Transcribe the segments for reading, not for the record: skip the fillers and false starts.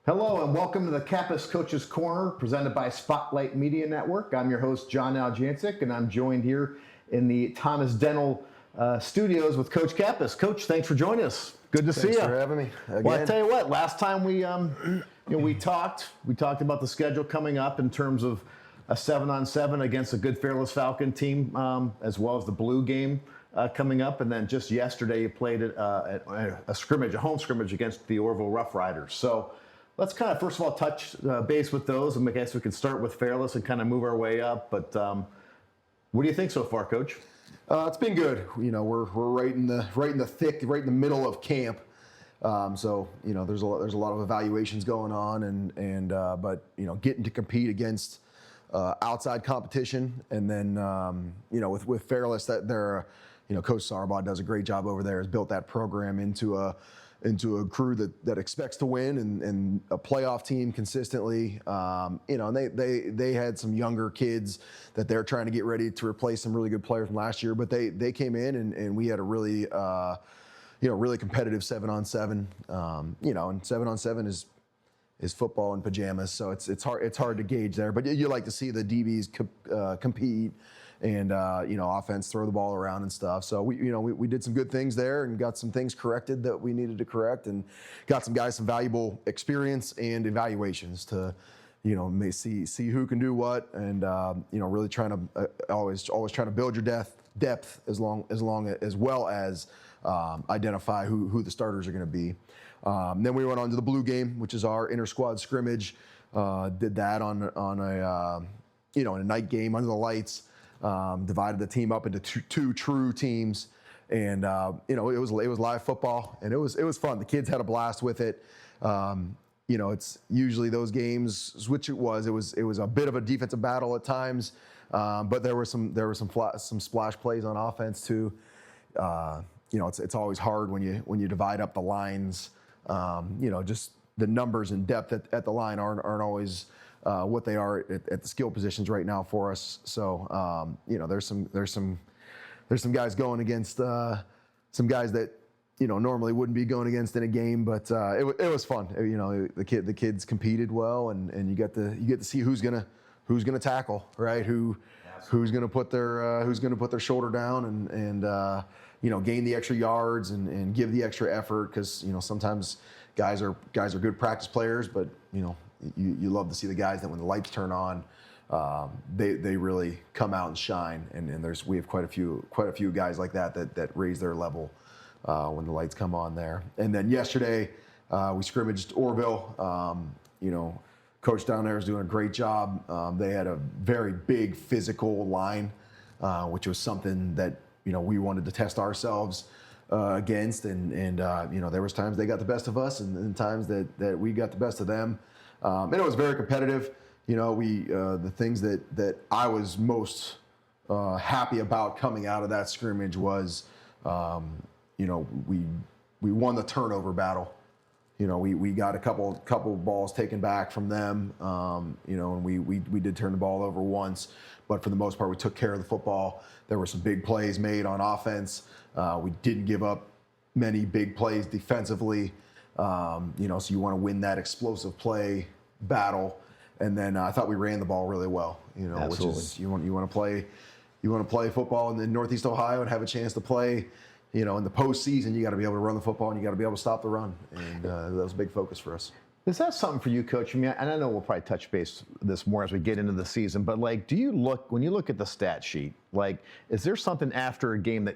Hello and welcome to the Kappas Coaches Corner presented by Spotlight Media Network. I'm your host, John Aljancic, and I'm joined here in the Thomas Dental studios with Coach Kappas. Coach, thanks for joining us. Good to see you. Thanks for having me again. Well, I tell you what, last time we talked about the schedule coming up in terms of a 7-on-7 against a good Fearless Falcon team, as well as the Blue game coming up. And then just yesterday you played a home scrimmage against the Orville Rough Riders. So let's kind of, first of all, touch base with those. And I guess we can start with Fearless and kind of move our way up. But what do you think so far, Coach? It's been good. You know, we're right in the thick, right in the middle of camp. So you know, there's a lot of evaluations going on, but you know, getting to compete against outside competition, and then with Fearless, that they're Coach Sarbaugh does a great job over there. Has built that program into a crew that expects to win and a playoff team consistently. And they had some younger kids that they're trying to get ready to replace some really good players from last year. But they came in and we had a really really competitive 7-on-7. And 7-on-7 is football in pajamas, so it's hard to gauge there. But you like to see the DBs compete. And offense throw the ball around and stuff. So we did some good things there and got some things corrected that we needed to correct, and got some guys some valuable experience and evaluations to see who can do what, and really trying to always trying to build your depth as well as identify who the starters are going to be. Then we went on to the Blue game, which is our inter squad scrimmage. Did that on a night game under the lights. Divided the team up into two true teams, and it was live football, and it was fun. The kids had a blast with it. It's usually those games, which it was a bit of a defensive battle at times, but there were some splash plays on offense too. It's always hard when you divide up the lines. Just the numbers and depth at the line aren't always what they are at the skill positions right now for us. So there's some guys going against some guys that normally wouldn't be going against in a game, but it was fun. The kids competed well, and you get to see who's gonna tackle, right? Who's gonna put their shoulder down and gain the extra yards and give the extra effort, because sometimes guys are good practice players, but you love to see the guys that when the lights turn on, they really come out and shine. And we have quite a few guys like that raise their level when the lights come on there. And then yesterday we scrimmaged Orville. Coach down there is doing a great job. They had a very big physical line, which was something that we wanted to test ourselves against. And there was times they got the best of us, and times that we got the best of them. And it was very competitive. The things that I was most happy about coming out of that scrimmage was, we won the turnover battle. We got a couple balls taken back from them. And we did turn the ball over once, but for the most part, we took care of the football. There were some big plays made on offense. We didn't give up many big plays defensively. So you want to win that explosive play battle, and then I thought we ran the ball really well. Absolutely. Which is you want to play football in Northeast Ohio and have a chance to play. In the postseason, you got to be able to run the football, and you got to be able to stop the run, and that was a big focus for us. Is that something for you, Coach? I mean, and I know we'll probably touch base this more as we get into the season, but when you look at the stat sheet, is there something after a game that,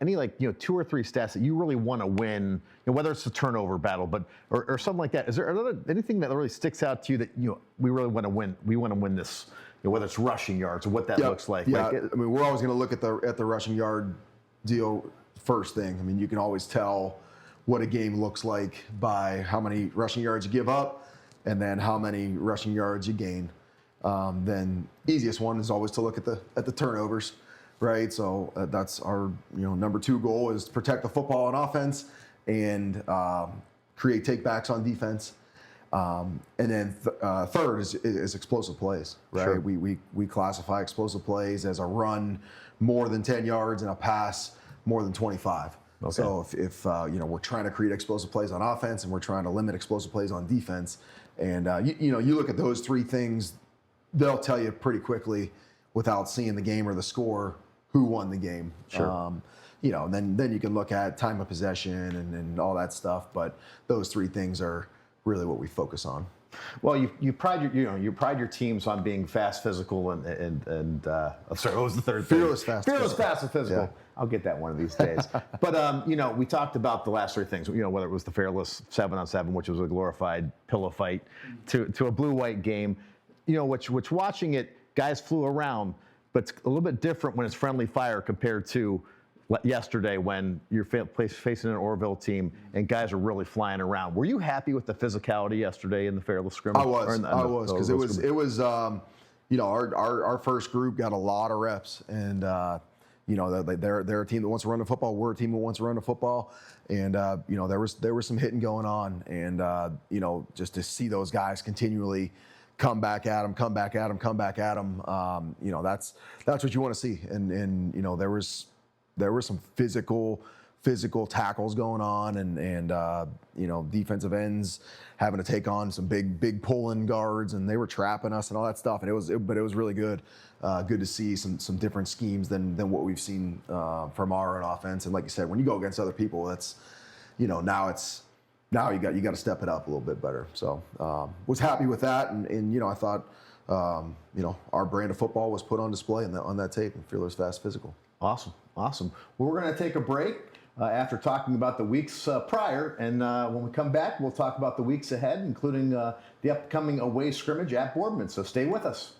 any 2 or 3 stats that you really want to win, whether it's a turnover battle, or something like that? Is there anything that really sticks out to you that, we really want to win? We want to win this, whether it's rushing yards or what that looks like. Yeah, we're always going to look at the rushing yard deal first thing. I mean, you can always tell what a game looks like by how many rushing yards you give up and then how many rushing yards you gain. Then easiest one is always to look at the turnovers, right? So that's our number 2 goal is to protect the football on offense and create takebacks on defense. And then third is explosive plays, right? Sure. We classify explosive plays as a run more than 10 yards and a pass more than 25. Okay. So if we're trying to create explosive plays on offense and we're trying to limit explosive plays on defense, and you look at those three things, they'll tell you pretty quickly without seeing the game or the score who won the game. Sure. And then you can look at time of possession and all that stuff. But those three things are really what we focus on. Well, you pride you pride your teams on being fast, physical, and I'm sorry, what was the third thing? Fearless, fast, fearless, physical. fast, and physical. Yeah. I'll get that one of these days. But we talked about the last three things. Whether it was the fearless 7-on-7, which was a glorified pillow fight, to a blue-white game. Which watching it, guys flew around, but it's a little bit different when it's friendly fire compared to yesterday when you're facing an Orville team and guys are really flying around. Were you happy with the physicality yesterday in the fearless scrimmage? I was because it was our first group got a lot of reps, and they're a team that wants to run the football. We're a team that wants to run the football, and there was some hitting going on, and just to see those guys continually come back at them, that's what you want to see, and there were some physical tackles going on, and defensive ends having to take on some big pulling guards, and they were trapping us and all that stuff. And it was really good to see some different schemes than what we've seen from our own offense. And like you said, when you go against other people, that's now you got to step it up a little bit better. So was happy with that, and I thought our brand of football was put on display on that tape, and fearless, fast, physical. Awesome. Well, we're going to take a break after talking about the weeks prior, and when we come back, we'll talk about the weeks ahead, including the upcoming away scrimmage at Boardman. So stay with us.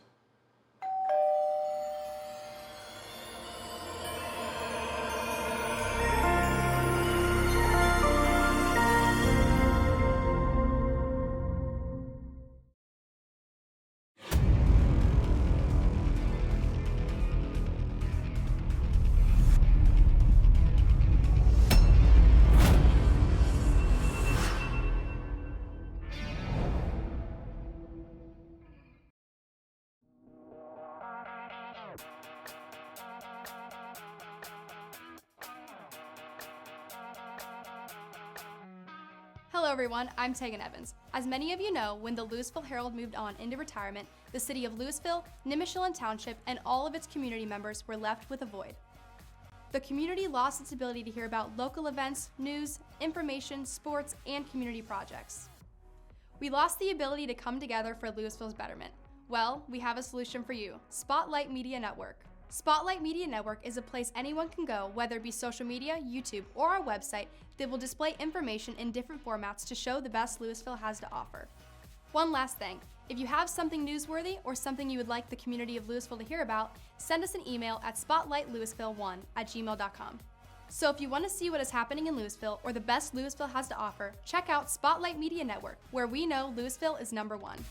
Hello everyone, I'm Tegan Evans. As many of you know, when the Louisville Herald moved on into retirement, the city of Louisville, Nimishillen Township, and all of its community members were left with a void. The community lost its ability to hear about local events, news, information, sports, and community projects. We lost the ability to come together for Louisville's betterment. Well, we have a solution for you, Spotlight Media Network. Spotlight Media Network is a place anyone can go, whether it be social media, YouTube, or our website, that will display information in different formats to show the best Louisville has to offer. One last thing, if you have something newsworthy or something you would like the community of Louisville to hear about, send us an email at spotlightlouisville1@gmail.com. So if you want to see what is happening in Louisville or the best Louisville has to offer, check out Spotlight Media Network, where we know Louisville is number one.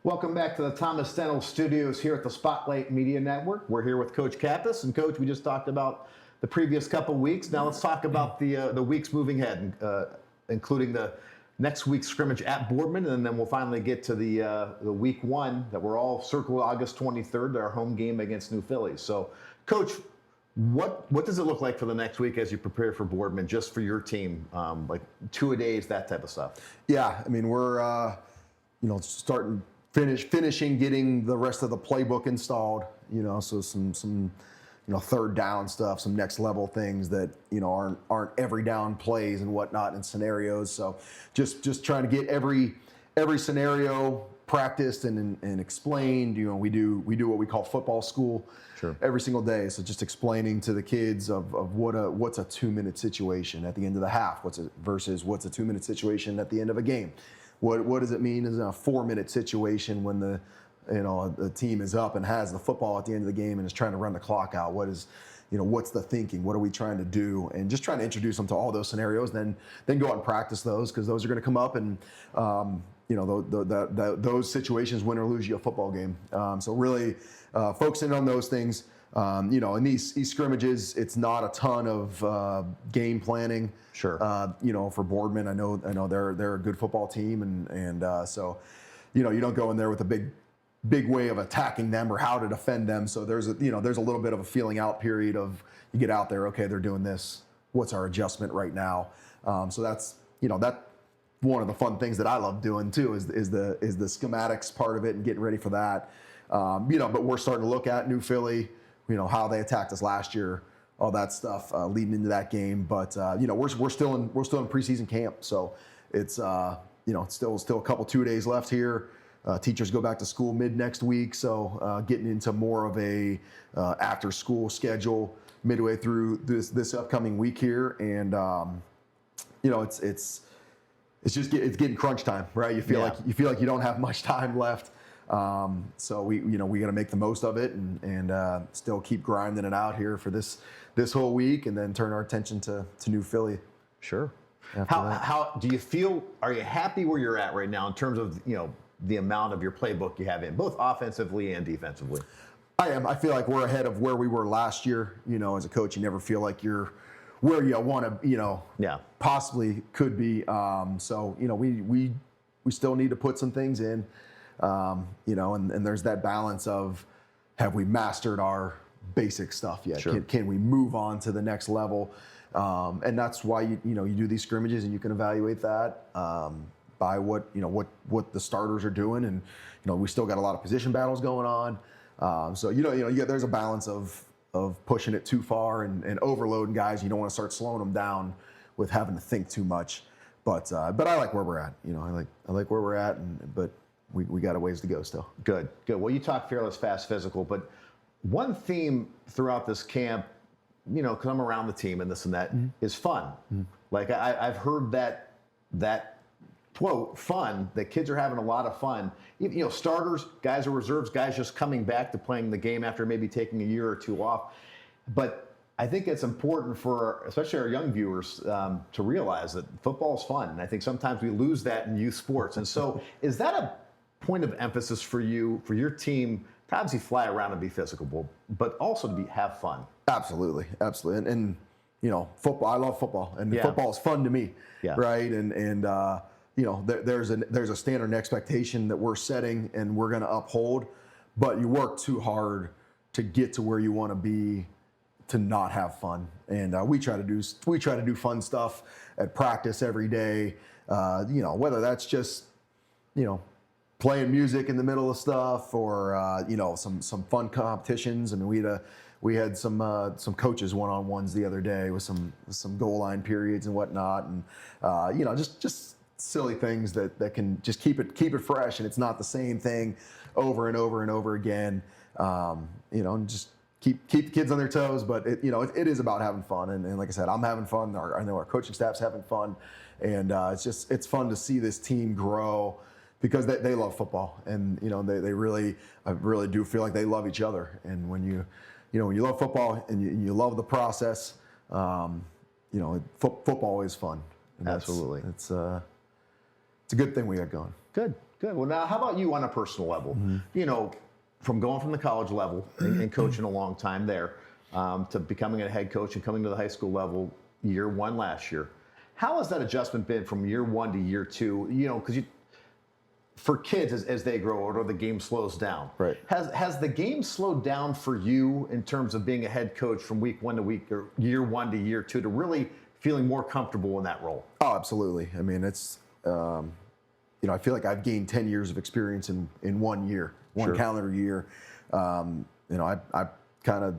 Welcome back to the Thomas Stennel Studios here at the Spotlight Media Network. We're here with Coach Kappas, and Coach, we just talked about the previous couple weeks. Now let's talk about the weeks moving ahead, including the next week's scrimmage at Boardman, and then we'll finally get to the week one that we're all circled August 23rd, our home game against New Philly. So, Coach, what does it look like for the next week as you prepare for Boardman, just for your team, like 2-a-days, that type of stuff? Yeah, I mean we're finishing getting the rest of the playbook installed. So some third down stuff, some next level things that aren't every down plays and whatnot and scenarios. So just trying to get every scenario practiced and explained. We do what we call football school. Sure. Every single day. So just explaining to the kids of what's a 2-minute situation at the end of the half, versus what's a 2-minute situation at the end of a game. What does it mean as a 4-minute situation when the team is up and has the football at the end of the game and is trying to run the clock out? What is what's the thinking? What are we trying to do? And just trying to introduce them to all those scenarios, then go out and practice those, because those are going to come up, and those situations, win or lose you a football game. So really focusing on those things. In these scrimmages, it's not a ton of game planning. Sure. For Boardman, I know they're a good football team, and so you don't go in there with a big way of attacking them or how to defend them. So there's a little bit of a feeling out period of, you get out there, okay, they're doing this. What's our adjustment right now? So that's that one of the fun things that I love doing too is the schematics part of it and getting ready for that. But we're starting to look at New Philly, how they attacked us last year, all that stuff leading into that game. But we're still in preseason camp, so it's still a couple 2 days left here. Teachers go back to school mid next week, so getting into more of a after school schedule midway through this upcoming week here, and it's getting crunch time, right? You feel like you don't have much time left. So we got to make the most of it and still keep grinding it out here for this whole week, and then turn our attention to New Philly. Sure. How do you feel? Are you happy where you're at right now in terms of the amount of your playbook you have in, both offensively and defensively? I am. I feel like we're ahead of where we were last year. As a coach, you never feel like you're where you want to, possibly could be. So we still need to put some things in. And there's that balance of, have we mastered our basic stuff yet? Sure. Can we move on to the next level? And that's why you do these scrimmages, and you can evaluate that by what the starters are doing, and we still got a lot of position battles going on. So there's a balance of pushing it too far and overloading guys. You don't want to start slowing them down with having to think too much. But I like where we're at. I like where we're at, but we got a ways to go still. Good. Well, you talk fearless, fast, physical, but one theme throughout this camp, because I'm around the team and this and that, is fun. Mm-hmm. Like I've heard that quote, fun, that kids are having a lot of fun. Starters, guys are reserves, guys just coming back to playing the game after maybe taking a year or two off. But I think it's important for, especially our young viewers, to realize that football is fun. And I think sometimes we lose that in youth sports. And so is that a point of emphasis for you, for your team, to obviously fly around and be physical, but also to have fun? Absolutely. And football, I love football, and football is fun to me, right? And there's a standard and expectation that we're setting and we're going to uphold, but you work too hard to get to where you want to be to not have fun. And we try to do fun stuff at practice every day. Whether that's just playing music in the middle of stuff, or some fun competitions. I mean, we had some coaches one-on-ones the other day with some goal line periods and whatnot, and just silly things that can just keep it fresh, and it's not the same thing over and over and over again. And just keep the kids on their toes, but it is about having fun, and like I said, I'm having fun. I know our coaching staff's having fun, and it's fun to see this team grow, because they love football, and I really do feel like they love each other. And when you love football and you love the process, football is fun. And absolutely, it's a good thing we got going. Good. Well, now how about you on a personal level? Mm-hmm. From going from the college level and coaching a long time there, to becoming a head coach and coming to the high school level year one last year. How has that adjustment been from year one to year two? Because for kids, as they grow older, the game slows down. Right. Has the game slowed down for you in terms of being a head coach from week one to week, or year one to year two, to really feeling more comfortable in that role? Oh, absolutely. I mean, it's I feel like I've gained 10 years of experience in 1 year, one calendar year. I kind of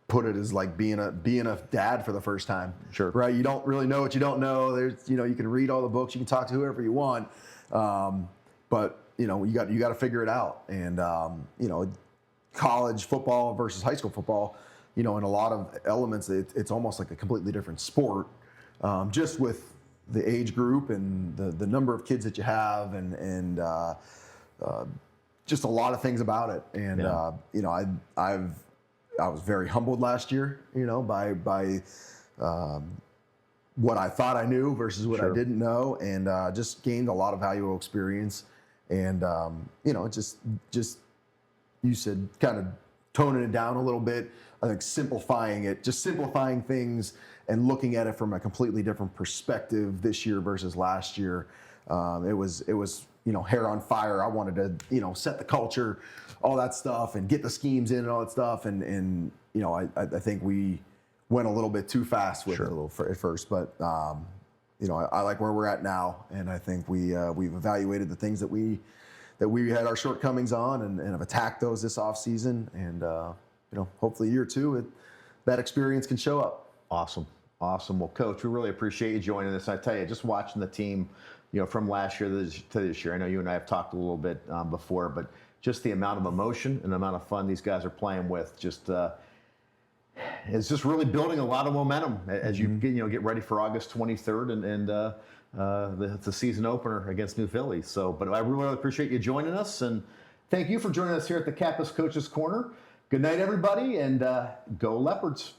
put it as like being a dad for the first time. Sure. Right. You don't really know what you don't know. There's you can read all the books, you can talk to whoever you want, but you got to figure it out. And college football versus high school football, in a lot of elements, it's almost like a completely different sport, just with the age group and the number of kids that you have, and just a lot of things about it. And I've I was very humbled last year, by what I thought I knew versus what I didn't know, and just gained a lot of valuable experience. And just you said kind of toning it down a little bit. I think simplifying things and looking at it from a completely different perspective this year versus last year. It was hair on fire. I wanted to set the culture, all that stuff, and get the schemes in and all that stuff. And I think we went a little bit too fast with it at first, but I like where we're at now, and I think we've evaluated the things that we had our shortcomings on, and have attacked those this off season, and hopefully year two, that experience can show up. Awesome. Well, Coach, we really appreciate you joining us. I tell you, just watching the team, from last year to this year. I know you and I have talked a little bit before, but just the amount of emotion and the amount of fun these guys are playing with, it's just really building a lot of momentum as you get ready for August 23rd and the season opener against New Philly. So, but I really appreciate you joining us, and thank you for joining us here at the Kappas Coaches Corner. Good night, everybody, and go Leopards.